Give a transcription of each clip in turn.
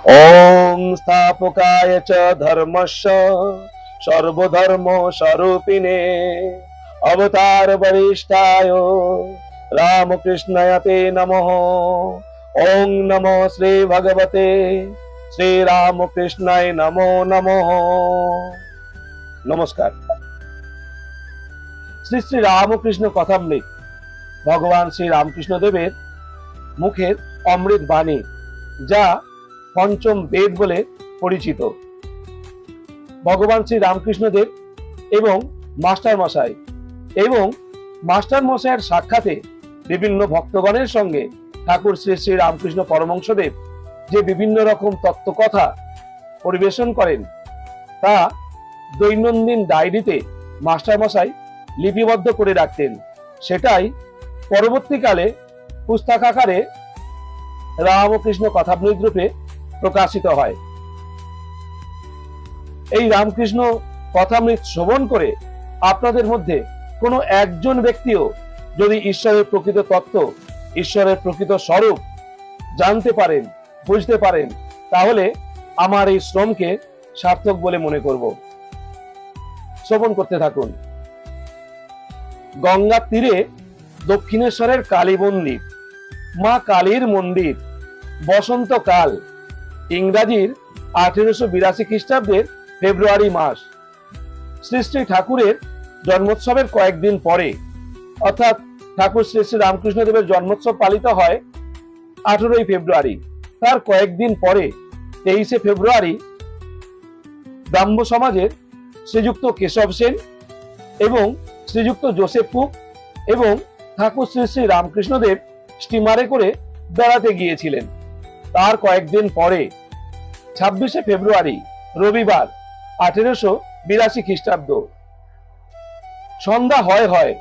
ओम स्थापकाय च धर्मस्य सर्वधर्म स्वरूपिणे अवतार वरिष्ठाय रामकृष्णाय ते नमः। ओम नमो श्री भगवते श्री रामकृष्णाय नमो नमः। नमस्कार। श्री श्री रामकृष्ण কথামৃত ভগবান শ্রী রামকৃষ্ণ দেবের মুখের অমৃত বাণী, যা পঞ্চম বেদ বলে পরিচিত। ভগবান শ্রী রামকৃষ্ণ দেব এবং মাস্টার মশাইয়ের সাক্ষাতে বিভিন্ন ভক্তগণের সঙ্গে ঠাকুর শ্রী শ্রী রামকৃষ্ণ পরমহংসদেব যে বিভিন্ন রকম তত্ত্বকথা পরিবেশন করেন, তা দৈনন্দিন ডায়েরিতে মাস্টার মশাই লিপিবদ্ধ করে রাখতেন। সেটাই পরবর্তীকালে পুস্তক আকারে রামকৃষ্ণ কথামৃত রূপে প্রকাশিত হয়। এই রামকৃষ্ণ কথামৃত শ্রবণ করে আপনাদের মধ্যে কোনো একজন ব্যক্তিও যদি ঈশ্বরের প্রকৃত তত্ত্ব, ঈশ্বরের প্রকৃত স্বরূপ জানতে পারেন, বুঝতে পারেন, তাহলে আমার এই শ্রমকে সার্থক বলে মনে করব। শ্রবণ করতে থাকুন। গঙ্গার তীরে দক্ষিণেশ্বরের কালী মন্দির, মা কালীর মন্দির, বসন্তকাল, ইংরাজির 1882 খ্রিস্টাব্দের ফেব্রুয়ারি মাস। শ্রী শ্রী ঠাকুরের জন্মোৎসবের কয়েকদিন পরে, অর্থাৎ ঠাকুর শ্রী শ্রী রামকৃষ্ণ দেবের জন্মোৎসব পালিত হয় 18ই ফেব্রুয়ারি। তার কয়েকদিন পরে 23শে ফেব্রুয়ারি ব্রাহ্ম সমাজের শ্রীযুক্ত কেশব সেন এবং শ্রীযুক্ত জোসেফ কুক এবং ঠাকুর শ্রী শ্রী রামকৃষ্ণ দেব স্টিমারে করে বেড়াতে গিয়েছিলেন। তার কয়েকদিন পরে 26শে ফেব্রুয়ারি রবিবার 1882 খ্রিস্টাব্দ সন্ধ্যা হয়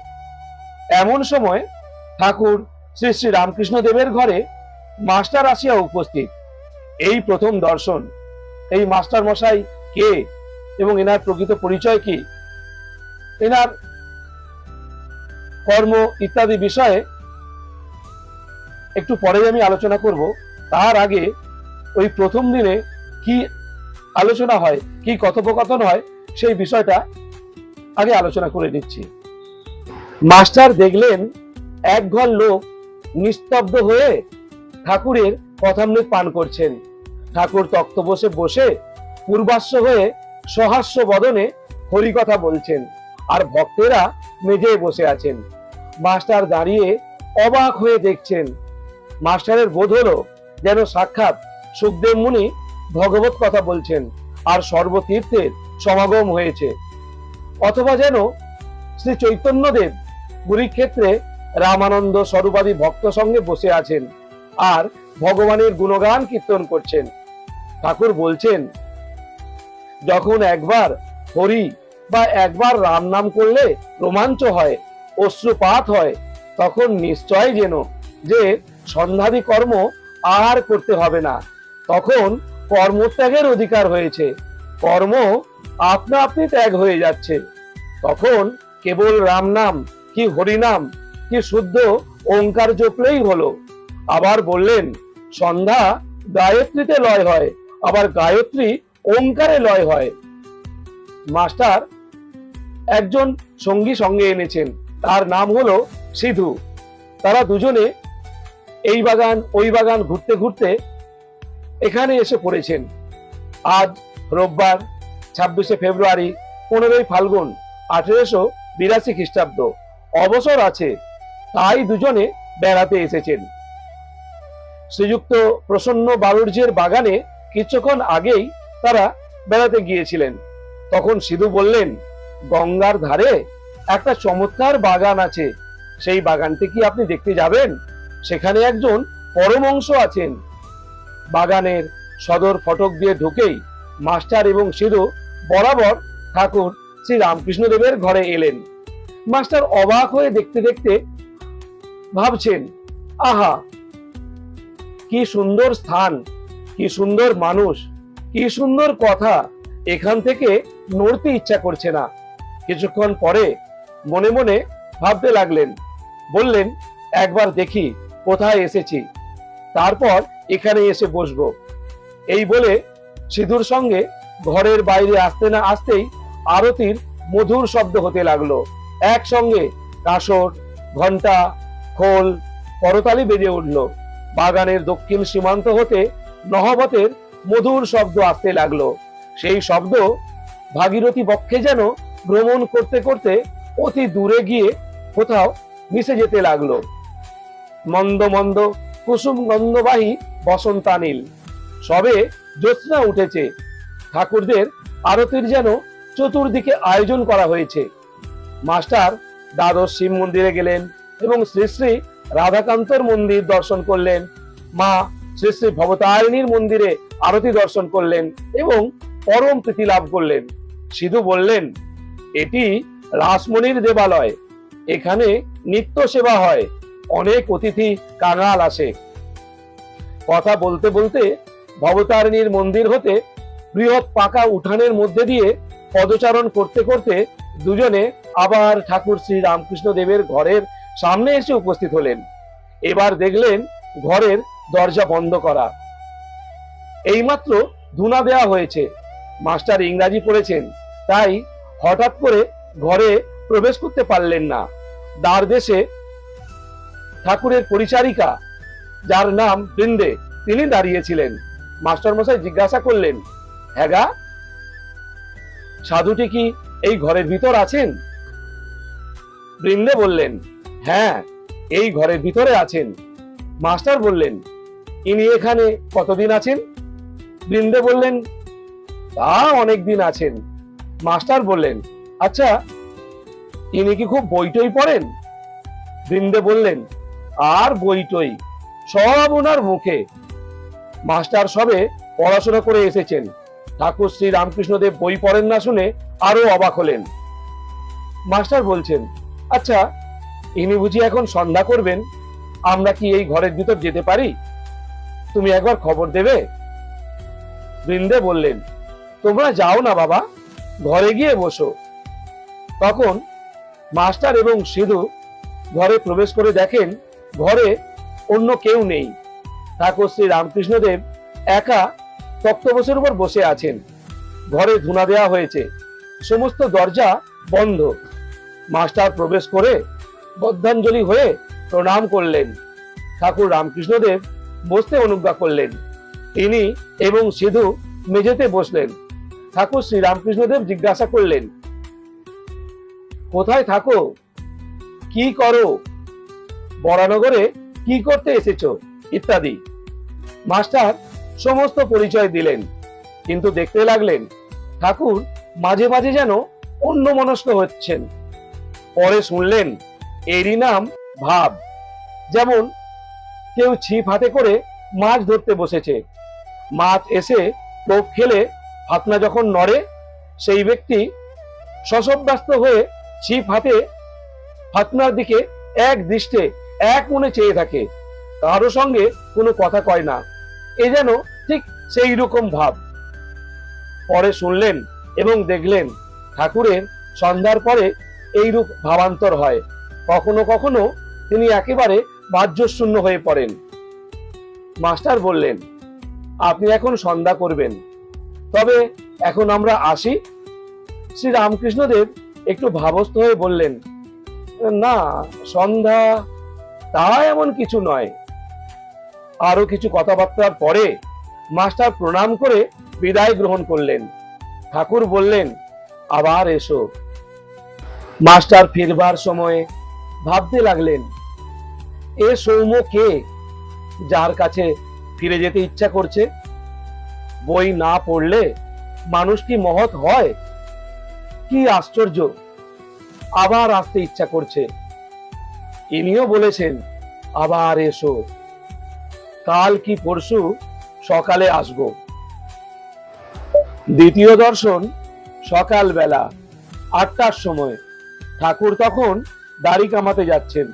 এমন সময় ঠাকুর শ্রী শ্রী রামকৃষ্ণ দেবের ঘরে মাস্টার আসিয়া উপস্থিত। এই প্রথম দর্শন। এই মাস্টার মশাই কে এবং এনার প্রকৃত পরিচয় কি, এনার কর্ম ইত্যাদি বিষয়ে একটু পরে আমি আলোচনা করব। তার আগে ওই প্রথম দিনে কি আলোচনা হয়, কি কথোপকথন হয়, সেই বিষয়টা আগে আলোচনা করে নিচ্ছি। মাস্টার দেখলেন এক ঘর লোক নিস্তব্ধ হয়ে ঠাকুরের কথামৃত পান করছেন। ঠাকুর তক্তপোষে বসে পূর্বাশ্ব হয়ে সহাস্য বদনে হরিকথা বলছেন, আর ভক্তেরা মেঝে বসে আছেন। মাস্টার দাঁড়িয়ে অবাক হয়ে দেখছেন। মাস্টারের বোধ হলো যেন সাক্ষাৎ সুখদেব মুনি ভগবত কথা বলছেন আর সর্বতীর্থের সমাগম হয়েছে, অথবা যেন শ্রী চৈতন্যদেব কুরুক্ষেত্রে রামানন্দ স্বরূপাদি ভক্ত সঙ্গে বসে আছেন আর ভগবানের গুণগান কীর্তন করছেন। ঠাকুর বলছেন, যখন একবার হরি বা একবার রাম নাম করলে রোমাঞ্চ হয়, অশ্রুপাত হয়, তখন নিশ্চয় যেন যে সন্ধ্যাদি কর্ম আর করতে হবে না, তখন কর্মত্যাগের অধিকার হয়েছে, কর্ম আপনা আপনি ত্যাগ হয়ে যাচ্ছে। তখন কেবল রাম নাম কি হরিনাম কি শুদ্ধ ওঙ্কার জপলেই হলো। আবার বললেন, সন্ধ্যা গায়ত্রীতে লয় হয়, আবার গায়ত্রী ওঙ্কারে লয় হয়। মাস্টার একজন সঙ্গী সঙ্গে এনেছেন, তার নাম হলো সিধু। তারা দুজনে এই বাগান ওই বাগান ঘুরতে ঘুরতে এখানে এসে পড়েছেন। আজ রোববার 26শে ফেব্রুয়ারি 15ই ফাল্গুন 1882 খ্রিস্টাব্দ। অবসর আছে, তাই দুজনে বেড়াতে এসেছেন। শ্রীযুক্ত প্রসন্ন বালুর্যের বাগানে কিছুক্ষণ আগেই তারা বেড়াতে গিয়েছিলেন। তখন সিধু বললেন, গঙ্গার ধারে একটা চমৎকার বাগান আছে, সেই বাগানটি কি আপনি দেখতে যাবেন? সেখানে একজন পরমহংস আছেন। বাগানের সদর ফটক দিয়ে ঢুকেই মাস্টার এবং সিধু বরাবর ঠাকুর শ্রী রামকৃষ্ণ দেবের ঘরে এলেন। মাস্টার অবাক হয়ে দেখতে দেখতে ভাবছেন, আহা, কি সুন্দর স্থান, কি সুন্দর মানুষ, কি সুন্দর কথা, এখান থেকে নড়তে ইচ্ছা করছে না। কিছুক্ষণ পরে মনে মনে ভাবতে লাগলেন, বললেন, একবার দেখি কোথায় এসেছি, তারপর এখানে এসে বসবো। এই বলে সিধুর সঙ্গে ঘরের বাইরে আসতে না আসতেই আরতির মধুর শব্দ হতে লাগলো। একসঙ্গে কাসর, ঘন্টা, খোল, করতালি বেজে উঠল। বাগানের দক্ষিণ সীমান্ত হতে নহবতের মধুর শব্দ আসতে লাগলো। সেই শব্দ ভাগীরথী বক্ষে যেন ভ্রমণ করতে করতে অতি দূরে গিয়ে কোথাও মিশে যেতে লাগলো। মন্দ মন্দ কুসুম গন্ধবাহী বসন্তানীল, সবে জ্যোৎস্না উঠেছে। ঠাকুরদের আরতির যেন চতুর্দিকে আয়োজন করা হয়েছে। মাস্টার দ্বাদশ শিব মন্দিরে গেলেন এবং শ্রী শ্রী রাধাকান্তর মন্দির দর্শন করলেন। মা শ্রী শ্রী ভবতারিণীর মন্দিরে আরতি দর্শন করলেন এবং পরম প্রীতি লাভ করলেন। সিধু বললেন, এটি রাসমণির দেবালয়, এখানে নিত্য সেবা হয়, অনেক অতিথি কাঙাল আসে। কথা বলতে বলতে ভবতারিণীর মন্দির হতে বৃহৎ পাকা উঠানের মধ্যে দিয়ে পদচারণ করতে করতে দুজনে আবার ঠাকুর শ্রী রামকৃষ্ণ দেবের ঘরের সামনে এসে উপস্থিত হলেন। এবার দেখলেন ঘরের দরজা বন্ধ করা। এইমাত্র ধুনা দেওয়া হয়েছে। মাস্টার ইংরাজি পড়েছেন, তাই হঠাৎ করে ঘরে প্রবেশ করতে পারলেন না। দ্বার দেশে ঠাকুরের পরিচারিকা, যার নাম বৃন্দে, তিনি দাঁড়িয়েছিলেন। মাস্টার মশাই জিজ্ঞাসা করলেন, হ্যাঁ গা, সাধুটি কি এই ঘরের ভিতর আছেন? বৃন্দে বললেন, হ্যাঁ, এই ঘরের ভিতরে আছেন। মাস্টার বললেন, ইনি এখানে কতদিন আছেন? বৃন্দে বললেন, তা অনেক দিন আছেন। মাস্টার বললেন, আচ্ছা, ইনি কি খুব বইটই পড়েন? বৃন্দে বললেন, আর বইটই, সব ওনার মুখে। মাস্টার সবে পড়াশোনা করে এসেছেন, ঠাকুর শ্রী রামকৃষ্ণদেব বই পড়েন না শুনে আরো অবাক হলেন। মাস্টার বলছেন, আচ্ছা, ইনি বুঝি এখন সন্ধ্যা করবেন? আমরা কি এই ঘরের ভিতর যেতে পারি? তুমি একবার খবর দেবে? বৃন্দে বললেন, তোমরা যাও না বাবা, ঘরে গিয়ে বসো। তখন মাস্টার এবং সিধু ঘরে প্রবেশ করে দেখেন ঘরে অন্য কেউ নেই। ঠাকুর শ্রী রামকৃষ্ণদেব একা তক্তপোষের উপর বসে আছেন। ঘরে ধুনা দেওয়া হয়েছে, সমস্ত দরজা বন্ধ। মাস্টার প্রবেশ করে বদ্ধাঞ্জলি হয়ে প্রণাম করলেন। ঠাকুর রামকৃষ্ণদেব বসতে অনুজ্ঞা করলেন। তিনি এবং সিধু মেঝেতে বসলেন। ঠাকুর শ্রী রামকৃষ্ণদেব জিজ্ঞাসা করলেন, কোথায় থাকো, কি করো, বরানগরে কি করতে এসেছো, ইত্যাদি। মাস্টার সমস্ত পরিচয় দিলেন, কিন্তু দেখতে লাগলেন ঠাকুর মাঝে মাঝে যেন অন্যমনস্ক হচ্ছেন। পরে শুনলেন এরই নাম ভাব। যেমন কেউ ছিপ হাতে করে মাছ ধরতে বসেছে, মাছ এসে টোপ খেলে ফাতনা যখন নড়ে, সেই ব্যক্তি শশব্যস্ত হয়ে ছিপ হাতে ফাতনার দিকে এক দৃষ্টে এক মনে চেয়ে থাকে, কারো সঙ্গে কোনো কথা কয় না। এ যেন ঠিক সেই রকম ভাব। পরে শুনলেন এবং দেখলেন ঠাকুরের সন্ধ্যার পরে এইরূপ ভাবান্তর হয়। কখনো কখনো তিনি একেবারে বাহ্যশূন্য হয়ে পড়েন। মাস্টার বললেন, আপনি এখন সন্ধ্যা করবেন, তবে এখন আমরা আসি? শ্রী রামকৃষ্ণদেব একটু ভাবস্থ হয়ে বললেন, না, সন্ধ্যা তা এমন কিছু নয়। আরো কিছু কথাবার্তার পরে মাস্টার প্রণাম করে বিদায় গ্রহণ করলেন। ঠাকুর বললেন, আবার এসো। মাস্টার ফিরবার সময়ে ভাবতে লাগলেন, এ সৌম্য কে, যার কাছে ফিরে যেতে ইচ্ছা করছে? বই না পড়লে মানুষ কি মহৎ হয়? কি আশ্চর্য, আবার আসতে ইচ্ছা করছে। ইনিও বলেছেন, আবার এসো, কাল কি পরশু সকালে আসবো। দ্বিতীয় দর্শন সকালবেলা 8টার সময়। ঠাকুর তখন দাড়ি কামাতে যাচ্ছেন।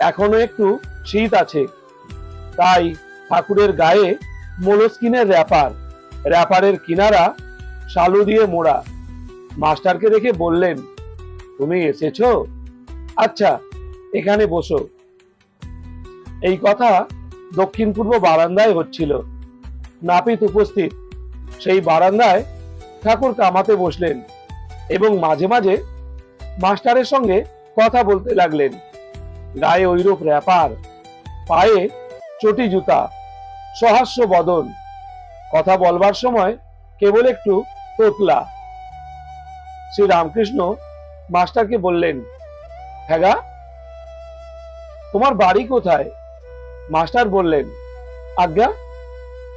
এখনো একটু শীত আছে, তাই ঠাকুরের গায়ে মোলস্কিনের র্যাপারের কিনারা শালু দিয়ে মোড়া। মাস্টারকে দেখে বললেন, তুমি এসেছো? আচ্ছা, এখানে বসো। এই কথা দক্ষিণ পূর্ব বারান্দায় হচ্ছিল। নাপিত উপস্থিত। সেই বারান্দায় ঠাকুর কামাতে বসলেন এবং মাঝে মাঝে মাস্টারের সঙ্গে কথা বলতে লাগলেন। গায়ে ঐরূপ র্যাপার, পায়ে চটি জুতা, সহাস্য বদন, কথা বলবার সময় কেবল একটু তোতলা। শ্রী রামকৃষ্ণ মাস্টারকে বললেন, হ্যাঁ গা, তোমার বাড়ি কোথায়? মাস্টার বললেন, আজ্ঞা,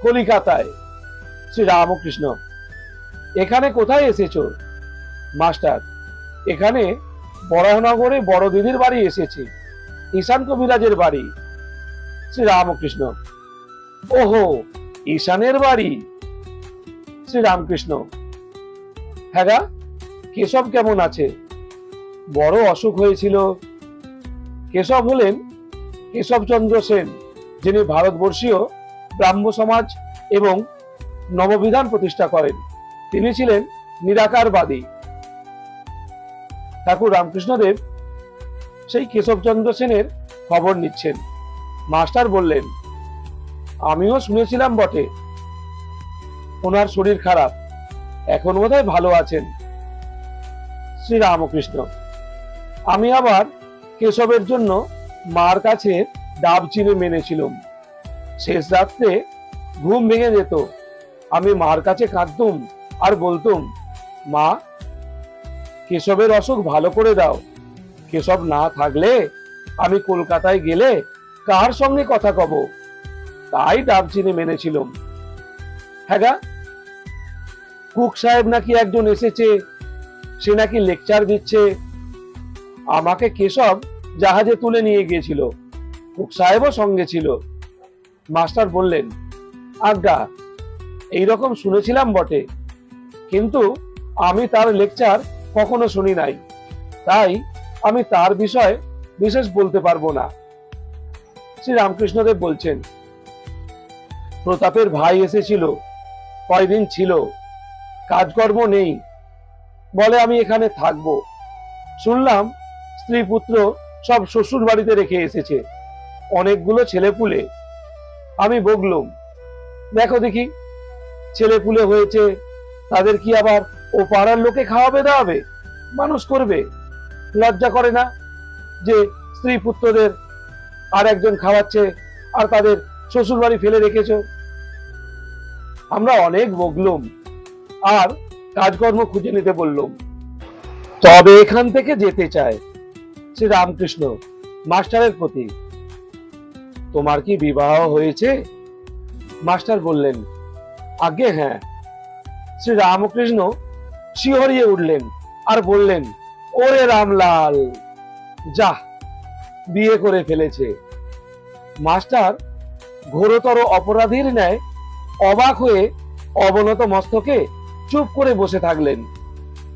কলিকাতায়। শ্রী রামকৃষ্ণ, এখানে কোথায় এসেছো? মাস্টার, এখানে বরাহনগরে বড় দিদির বাড়ি এসেছি, ঈশান কবিরাজের বাড়ি। শ্রী রামকৃষ্ণ, ওহো, ঈশানের বাড়ি। শ্রী রামকৃষ্ণ, হ্যাঁ গা, কেশব কেমন আছে? বড় অসুখ হয়েছিল। কেশব হলেন কেশবচন্দ্র সেন, যিনি ভারতবর্ষীয় ব্রাহ্ম সমাজ এবং নববিধান প্রতিষ্ঠা করেন। তিনি ছিলেন নিরাকারবাদী। ঠাকুর রামকৃষ্ণদেব সেই কেশবচন্দ্র সেনের খবর নিচ্ছেন। মাস্টার বললেন, আমিও শুনেছিলাম বটে, ওনার শরীর খারাপ, এখন বোধহয় ভালো আছেন। শ্রী রামকৃষ্ণ, আমি আবার কেশবের জন্য মার কাছে ডাব চিনে মেনেছিলাম। শেষ রাত্রে ঘুম ভেঙে যেত, আমি মার কাছে কাঁদতুম আর বলতুম, মা, কেশবের অসুখ ভালো করে দাও। কেশব না থাকলে আমি কলকাতায় গেলে কার সঙ্গে কথা কব? তাই ডাব চিনে মেনেছিলাম। হ্যাঁ গা, কুক সাহেব নাকি একজন এসেছে, সে নাকি লেকচার দিচ্ছে। আমাকে কেশব জাহাজে তুলে নিয়ে গিয়েছিল, কুক সাহেবও সঙ্গে ছিল। মাস্টার বললেন, আজ্ঞা, এইরকম শুনেছিলাম বটে, কিন্তু আমি তার লেকচার কখনো শুনি নাই, তাই আমি তার বিষয়ে বিশেষ বলতে পারবো না। শ্রী রামকৃষ্ণদেব বলছেন, প্রতাপের ভাই এসেছিল, কয়দিন ছিল, কাজকর্ম নেই, বলে আমি এখানে থাকবো। শুনলাম স্ত্রী পুত্র সব শ্বশুর বাড়িতে রেখে এসেছে, অনেকগুলো ছেলেপুলে। আমি বকলুম, দেখো দেখি, ছেলেপুলে হয়েছে, তাদের কি আবার ও পাড়ার লোকে খাওয়াবে দাওয়াবে, মানুষ করবে? লজ্জা করে না যে স্ত্রী পুত্রদের আর একজন খাওয়াচ্ছে আর তাদের শ্বশুর বাড়ি ফেলে রেখেছ? আমরা অনেক বকলুম আর কাজকর্ম খুঁজে নিতে বললুম। তবে এখান থেকে যেতে চায়। শ্রী রামকৃষ্ণ মাস্টারের প্রতি, তোমার কি বিবাহ হয়েছে? মাস্টার বললেন, আগে হ্যাঁ। শ্রী রামকৃষ্ণ শিহরিয়ে উঠলেন আর বললেন, ওরে রামলাল, যা, বিয়ে করে ফেলেছে। মাস্টার ঘোরতর অপরাধীর ন্যায় অবাক হয়ে অবনত মস্তকে চুপ করে বসে থাকলেন।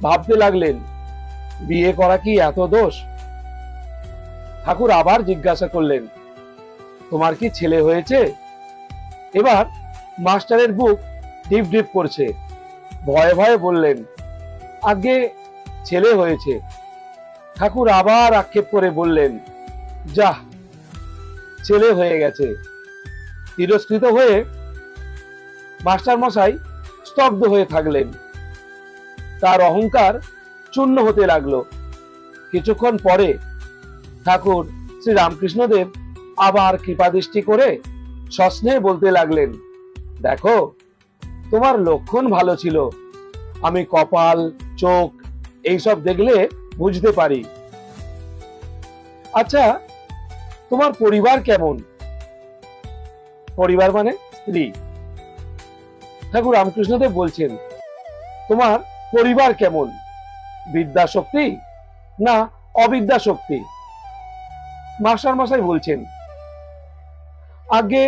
ভাবতে লাগলেন, বিয়ে করা কি এত দোষ? ঠাকুর আবার জিজ্ঞাসা করলেন, তোমার কি ছেলে হয়েছে? এবার মাস্টারের বুক ডিপ ডিপ করছে। ভয়ে ভয়ে বললেন, আগে ছেলে হয়েছে। ঠাকুর আবার আক্ষেপ করে বললেন, যা, ছেলে হয়ে গেছে। তিরস্কৃত হয়ে মাস্টার মশাই স্তব্ধ হয়ে থাকলেন। তার অহংকার চূর্ণ হতে লাগলো। কিছুক্ষণ পরে ঠাকুর শ্রী রামকৃষ্ণদেব আবার কৃপাদৃষ্টি করে সস্নেহে বলতে লাগলেন, দেখো, তোমার লক্ষণ ভালো ছিল, আমি কপাল, চোখ এইসব দেখলে বুঝতে পারি। আচ্ছা, তোমার পরিবার কেমন? পরিবার মানে স্ত্রী। ঠাকুর রামকৃষ্ণদেব বলছেন, তোমার পরিবার কেমন? বিদ্যা শক্তি না অবিদ্যা শক্তি? মাস্টার মশাই বলছেন, আগে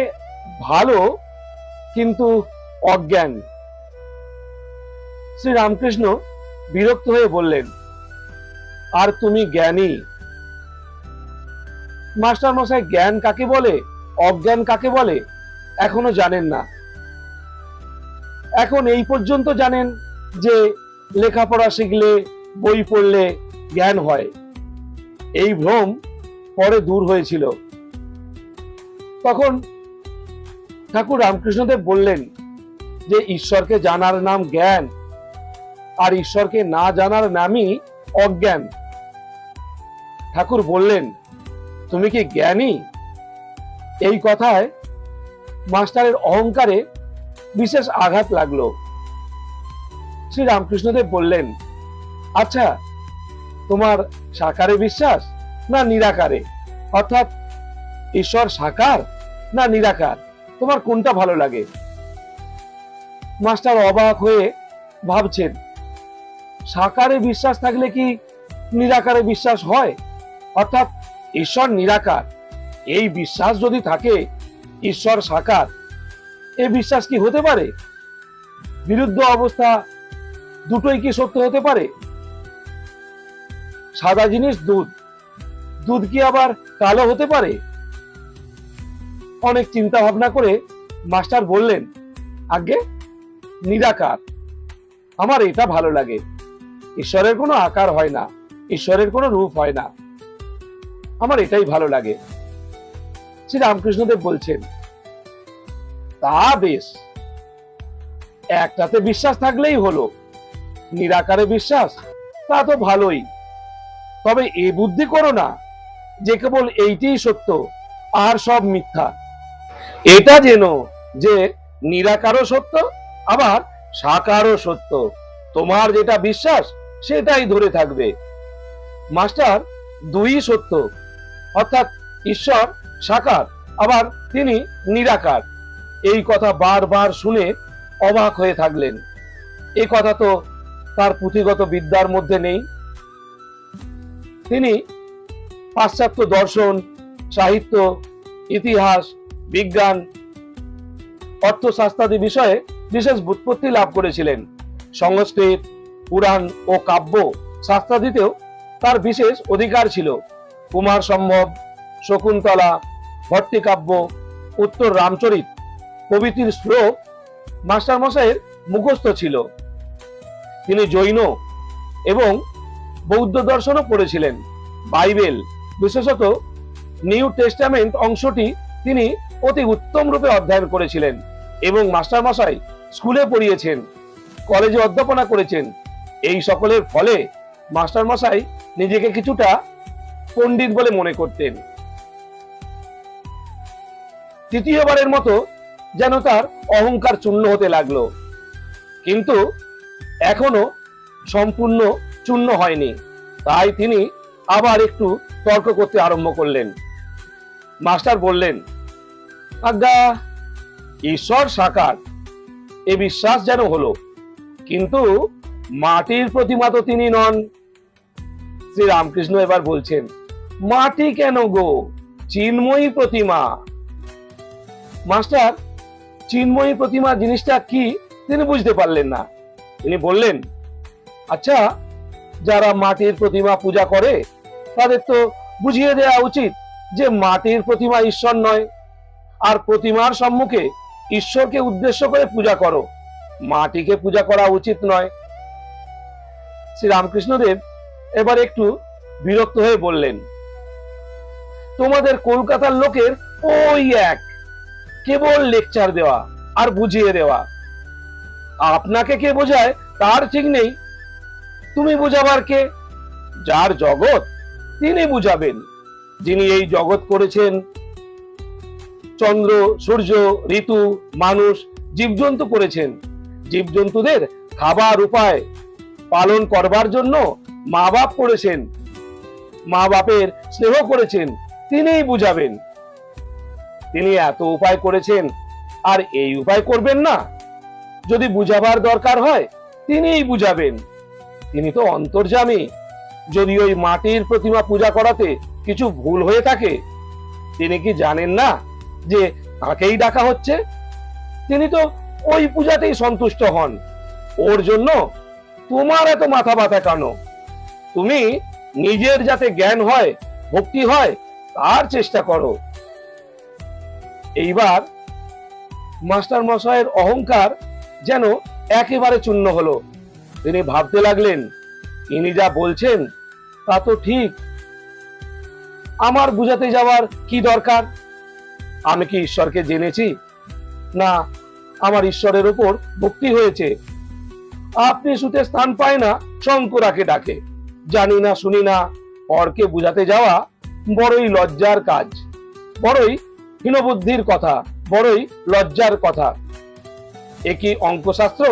ভালো, কিন্তু অজ্ঞান। শ্রী রামকৃষ্ণ বিরক্ত হয়ে বললেন, আর তুমি জ্ঞানী। মাস্টার মশাই জ্ঞান কাকে বলে, অজ্ঞান কাকে বলে এখনো জানেন না। এখন এই পর্যন্ত জানেন যে লেখাপড়া শিখলে, বই পড়লে জ্ঞান হয়। এই ভ্রম পরে দূর হয়েছিল। তখন ঠাকুর রামকৃষ্ণদেব বললেন, যে ঈশ্বরকে জানার নাম জ্ঞান, আর ঈশ্বরকে না জানার নামই অজ্ঞান। ঠাকুর বললেন, তুমি কি জ্ঞানী? এই কথায় মাস্টারের অহংকারে বিশেষ আঘাত লাগলো। শ্রী রামকৃষ্ণদেব বললেন, আচ্ছা, তোমার সাকারে বিশ্বাস না নিরাকারে, অর্থাৎ ঈশ্বর সাকার না নিরাকার, তোমার কোনটা ভালো লাগে? মাস্টার অবাক হয়ে ভাবছেন, সাকারে বিশ্বাস থাকলে কি নিরাকারে বিশ্বাস হয়? অর্থাৎ ঈশ্বর নিরাকার, এই বিশ্বাস যদি থাকে ঈশ্বর সাকার, এ বিশ্বাস কি হতে পারে? বিরুদ্ধ অবস্থা দুটোই কি সত্য হতে পারে? সাদা জিনিস দুধ, দুধ কি আবার কালো হতে পারে? অনেক চিন্তা ভাবনা করে মাস্টার বললেন, আগে নিরাকার, আমার এটা ভালো লাগে। ঈশ্বরের কোনো আকার হয় না, ঈশ্বরের কোনো রূপ হয় না, আমার এটাই ভালো লাগে। শ্রী রামকৃষ্ণদেব বলছেন, তা বেশ, একটাতে বিশ্বাস থাকলেই হলো। নিরাকারে বিশ্বাস, তা তো ভালোই, তবে এ বুদ্ধি করো না যে কেবল এইটাই সত্য আর সব মিথ্যা। এটা যেন যে নিরাকারও সত্য আবার সাকারও সত্য, তোমার যেটা বিশ্বাস সেটাই ধরে থাকবে। মাস্টার দুই সত্য, অর্থাৎ ঈশ্বর সাকার আবার তিনি নিরাকার, এই কথা বারবার শুনে অবাক হয়ে থাকলেন। এই কথা তো তার পুঁথিগত বিদ্যার মধ্যে নেই। তিনি পাশ্চাত্য দর্শন, সাহিত্য, ইতিহাস, বিজ্ঞান, অর্থশাস্ত্রাদি বিষয়ে বিশেষ ব্যুৎপত্তি লাভ করেছিলেন। সংস্কৃত, পুরাণ ও কাব্য শাস্ত্রাদিতেও তার বিশেষ অধিকার ছিল। কুমার সম্ভব, শকুন্তলা, ভট্টিকাব্য, উত্তর রামচরিত প্রভৃতির শ্লোক মাস্টারমশাইয়ের মুখস্থ ছিল। তিনি জৈন এবং বৌদ্ধ দর্শনও পড়েছিলেন। বাইবেল, বিশেষত নিউ টেস্টামেন্ট অংশটি তিনি অতি উত্তম রূপে অধ্যয়ন করেছিলেন এবং মাস্টারমশাই স্কুলে পড়িয়েছেন, কলেজে অধ্যাপনা করেছেন। এই সকলের ফলে মাস্টারমশাই নিজেকে কিছুটা পণ্ডিত বলে মনে করতেন। তৃতীয়বারের মতো যেন তার অহংকার চূর্ণ হতে লাগলো, কিন্তু এখনো সম্পূর্ণ চূর্ণ হয়নি। তাই তিনি আবার একটু তর্ক করতে আরম্ভ করলেন। মাস্টার বললেন, আজ্ঞা, ঈশ্বর সাকার এ বিশ্বাস যেন হলো, কিন্তু মাটির প্রতিমা তো তিনি নন। শ্রী রামকৃষ্ণ এবার বলছেন, মাটি কেন গো, চিন্ময়ী প্রতিমা। মাস্টার চিন্ময়ী প্রতিমা জিনিসটা কি তিনি বুঝতে পারলেন না। তিনি বললেন, আচ্ছা, যারা মাটির প্রতিমা পূজা করে তাদের তো বুঝিয়ে দেওয়া উচিত যে মাটির প্রতিমা ঈশ্বর নয়, আর প্রতিমার সম্মুখে ঈশ্বরকে উদ্দেশ্য করে পূজা করো, মাটিকে পূজা করা উচিত নয়। শ্রী রামকৃষ্ণদেব এবার একটু বিরক্ত হয়ে বললেন, তোমাদের কলকাতার লোকের ওই এক, কেবল লেকচার দেওয়া আর বুঝিয়ে দেওয়া। আপনাকে কে বোঝায় তার ঠিক নেই, তুমি বুঝাবার কে? যার জগৎ তিনি বুঝাবেন। যিনি এই জগৎ করেছেন, চন্দ্র, সূর্য, ঋতু, মানুষ, জীবজন্তু করেছেন। জীবজন্তুদের খাবার উপায় পালন করবার জন্য মা বাপ করেছেন, মা বাপের স্নেহ করেছেন, তিনিই বুঝাবেন। তিনি এত উপায় করেছেন আর এই উপায় করবেন না? যদি বুঝাবার দরকার হয় তিনিই বুঝাবেন। তিনি তো অন্তর্যামী। যদি ওই মাটির প্রতিমা পূজা করাতে কিছু ভুল হয়ে থাকে, তিনি কি জানেন না যে তাকেই ডাকা হচ্ছে? তিনি তো ওই পূজাতেই সন্তুষ্ট হন। ওর জন্য তোমার এত মাথা ব্যথা কেন? তুমি নিজের যাতে জ্ঞান হয়, ভক্তি হয়, তার চেষ্টা করো। এইবার মাস্টার মশাইয়ের অহংকার যেন একেবারে চূর্ণ হলো। তিনি ভাবতে লাগলেন, ইনি যা বলছেন তা তো ঠিক, আমার বুঝাতে যাওয়ার কি দরকার? আমি কি ঈশ্বরকে জেনেছি? না, আমার ঈশ্বরের উপর ভক্তি হয়েছে। আপনি সুতে স্থান পায় না, শঙ্করাকে ডাকে। জানি না শুনি না পরকে বুঝাতে যাওয়া বড়ই লজ্জার কাজ, বড়ই হীনবুদ্ধির কথা, বড়ই লজ্জার কথা। এ কি অঙ্কশাস্ত্র,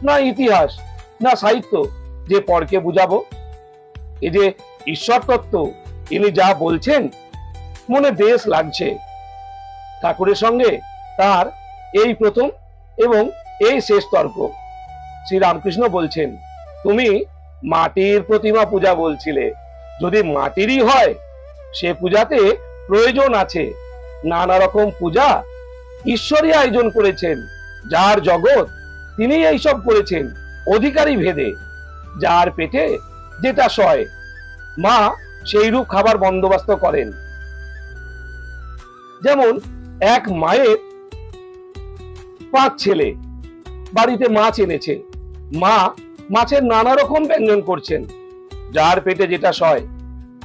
না ইতিহাস, না সাহিত্য যে পরকে বুঝাবো? এই যে ঈশ্বর তত্ত্ব, ইনি যা বলছেন মনে বেশ লাগছে। ঠাকুরের সঙ্গে তার এই প্রথম এবং এই শেষ তর্ক। শ্রী রামকৃষ্ণ বলছেন, তুমি মাটির প্রতিমা পূজা বলছিলে, যদি মাটিরই হয় সে পূজাতে প্রয়োজন আছে। নানা রকম পূজা ঈশ্বরই আয়োজন করেছেন, যার জগৎ তিনি এইসব করেছেন অধিকারী ভেদে। যার পেটে যেটা সয় মা সেইরূপ খাবার বন্দোবস্ত করেন। যেমন এক মায়ের 5 ছেলে, বাড়িতে মাছ এনেছে, মা মাছের নানা রকম ব্যঞ্জন করছেন, যার পেটে যেটা সয়।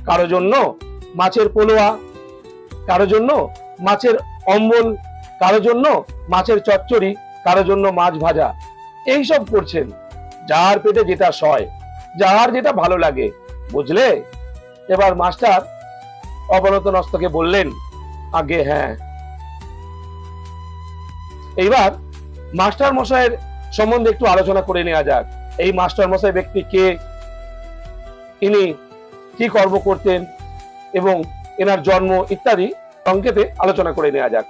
কারো জন্য মাছের পোলোয়া, কারো জন্য মাছের অম্বল, কারো জন্য মাছের চচ্চড়ি, কারো জন্য মাছ ভাজা, এইসব করছেন, যার পেটে যেটা সয়, যার যেটা ভালো লাগে। বুঝলে? এবার মাস্টার অবনত নস্তকে বললেন, আগে হ্যাঁ। এইবার মাস্টার মশাইয়ের সম্বন্ধে একটু আলোচনা করে নেওয়া যাক। এই মাস্টার মশাই ব্যক্তি কে, ইনি কি কর্ম করতেন এবং এনার জন্ম ইত্যাদি সংক্ষেপে আলোচনা করে নেওয়া যাক।